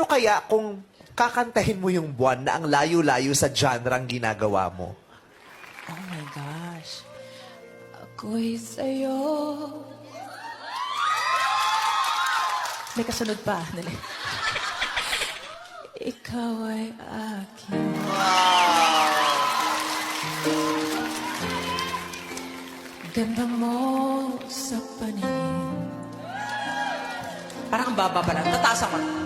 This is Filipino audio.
paano kaya kung kakantahin mo yung buwan na ang layo-layo sa genre ang ginagawa mo? Oh my gosh. Ako'y sa'yo. May kasunod pa. Dali. Ikaw ay akin. Ganda mo sa paningin. Parang ang baba pa lang. Tataas ako.